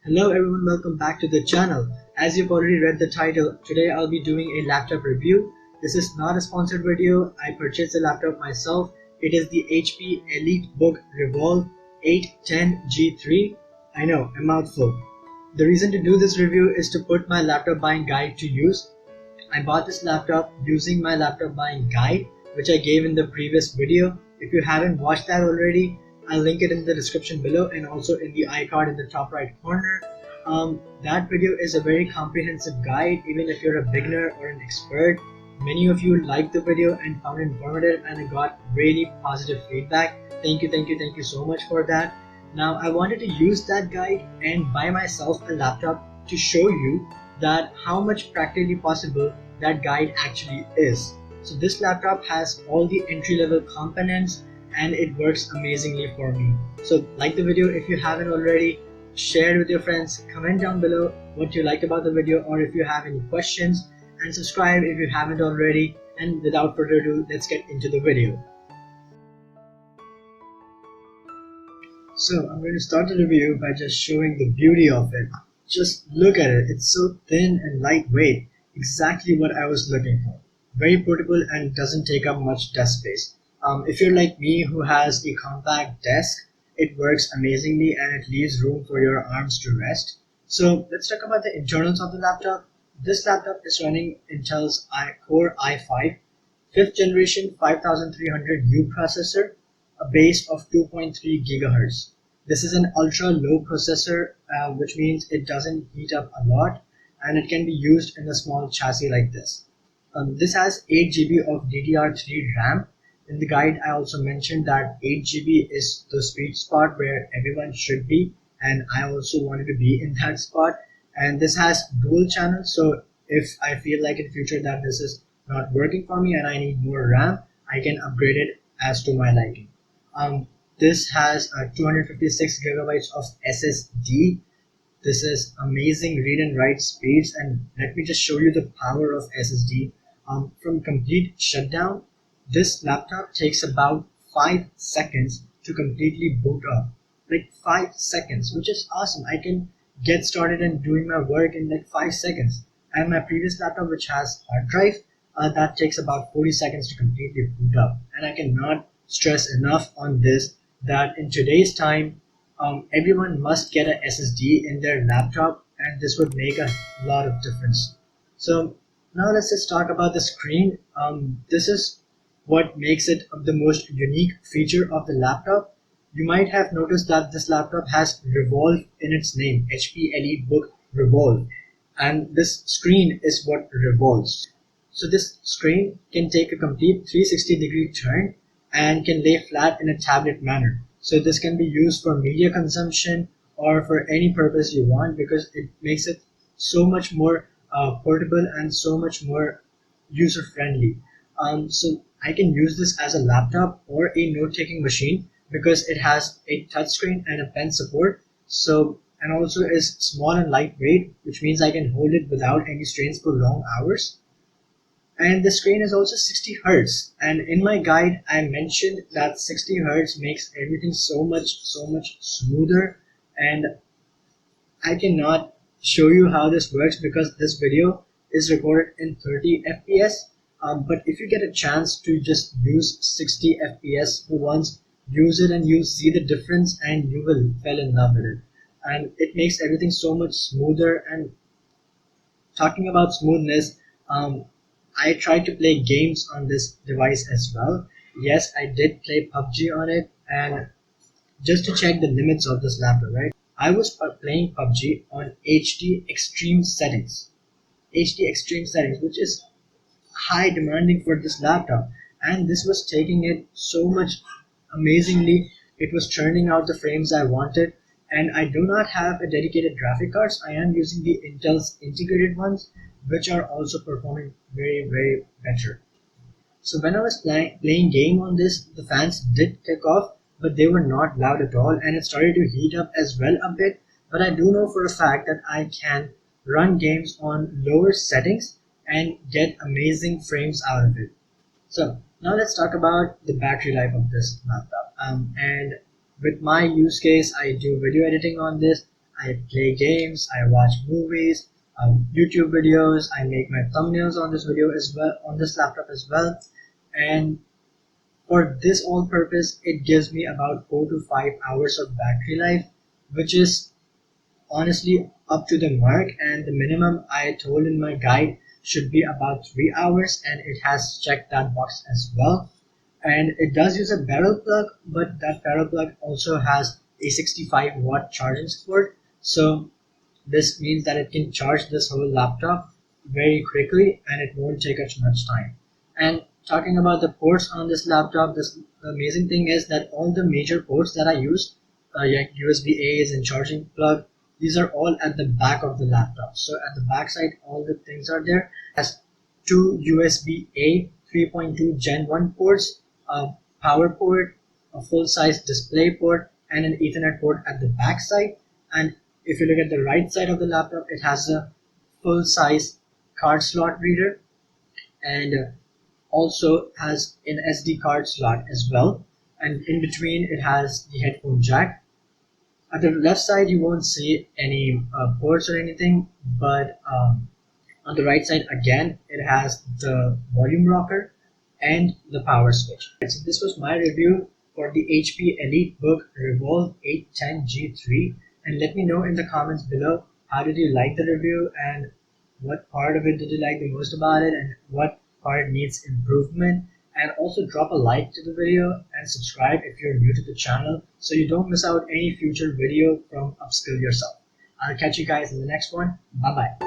Hello everyone, welcome back to the channel. As you've already read the title, today I'll be doing a laptop review. This is not a sponsored video. I purchased the laptop myself. It is the HP Elitebook Revolve 810G3. I know, a mouthful. The reason to do this review is to put my laptop buying guide to use. I bought this laptop using my laptop buying guide, which I gave in the previous video. If you haven't watched that already, I'll link it in the description below and also in the iCard in the top right corner. That video is a very comprehensive guide, even if you're a beginner or an expert. Many of you liked the video and found it informative, and I got really positive feedback. Thank you so much for that. Now I wanted to use that guide and buy myself a laptop to show you that how much practically possible that guide actually is. So this laptop has all the entry-level components and it works amazingly for me. So like the video if you haven't already, share it with your friends, comment down below what you liked about the video or if you have any questions, and subscribe if you haven't already. And without further ado, let's get into the video. So I'm going to start the review by just showing the beauty of it. Just look at it, it's so thin and lightweight, exactly what I was looking for. Very portable and doesn't take up much desk space. If you're like me who has a compact desk, it works amazingly and it leaves room for your arms to rest. So let's talk about the internals of the laptop. This laptop is running Intel's Core i5 5th generation 5300U processor, a base of 2.3 GHz. This is an ultra low processor, which means it doesn't heat up a lot and it can be used in a small chassis like this. This has 8 GB of DDR3 RAM. In the guide, I also mentioned that 8 GB is the sweet spot where everyone should be, and I also wanted to be in that spot. And this has dual channels, so if I feel like in future that this is not working for me and I need more RAM, I can upgrade it as to my liking. This has 256 gigabytes of SSD. This is amazing read and write speeds, and let me just show you the power of SSD. From complete shutdown, this laptop takes about 5 seconds to completely boot up. Like 5 seconds, which is awesome. I can get started and doing my work in like 5 seconds. And my previous laptop, which has hard drive, that takes about 40 seconds to completely boot up. And I cannot stress enough on this that in today's time, everyone must get a SSD in their laptop, and this would make a lot of difference. So now let's just talk about the screen. This is what makes it the most unique feature of the laptop. You might have noticed that this laptop has Revolve in its name, HP Elitebook Revolve, and this screen is what revolves. So this screen can take a complete 360-degree turn and can lay flat in a tablet manner. So this can be used for media consumption or for any purpose you want, because it makes it so much more portable and so much more user friendly. So I can use this as a laptop or a note-taking machine because it has a touchscreen and a pen support. So, and also is small and lightweight, which means I can hold it without any strains for long hours. And the screen is also 60 Hz. And in my guide, I mentioned that 60 Hz makes everything so much smoother. And I cannot show you how this works because this video is recorded in 30 FPS. But if you get a chance to just use 60 FPS for once, use it and you'll see the difference and you will fall in love with it. And it makes everything so much smoother. And talking about smoothness, I tried to play games on this device as well. Yes, I did play Pubg on it, and just to check the limits of this laptop, right? I was playing Pubg on HD extreme settings. HD extreme settings, which is high demanding for this laptop, and this was taking it so much amazingly. It was churning out the frames I wanted, and I do not have a dedicated graphic cards. I am using the Intel's integrated ones, which are also performing very better. So when I was playing game on this, the fans did kick off, but they were not loud at all, and it started to heat up as well a bit. But I do know for a fact that I can run games on lower settings and get amazing frames out of it. So now let's talk about the battery life of this laptop. And with my use case, I do video editing on this. I play games, I watch movies, YouTube videos, I make my thumbnails on this video as well, on this laptop as well. And for this all purpose, it gives me about 4 to 5 hours of battery life, which is honestly up to the mark, and the minimum I told in my guide should be about 3 hours, and it has checked that box as well. And it does use a barrel plug, but that barrel plug also has a 65-watt charging support, so this means that it can charge this whole laptop very quickly and it won't take us much time. And talking about the ports on this laptop, the amazing thing is that all the major ports that I use, like USB A's and charging plug, these are all at the back of the laptop. So at the back side, all the things are there. It has two USB A 3.2 Gen 1 ports, a power port, a full-size display port, and an Ethernet port at the back side. And if you look at the right side of the laptop, it has a full-size card slot reader, and also has an SD card slot as well. And in between, it has the headphone jack. At the left side, you won't see any ports or anything, but on the right side, again, it has the volume rocker and the power switch. So this was my review for the HP Elitebook Revolve 810G3, and let me know in the comments below, how did you like the review and what part of it did you like the most about it and what part needs improvement. And also drop a like to the video and subscribe if you're new to the channel so you don't miss out any future video from Upskill yourself. I'll catch you guys in the next one. Bye bye.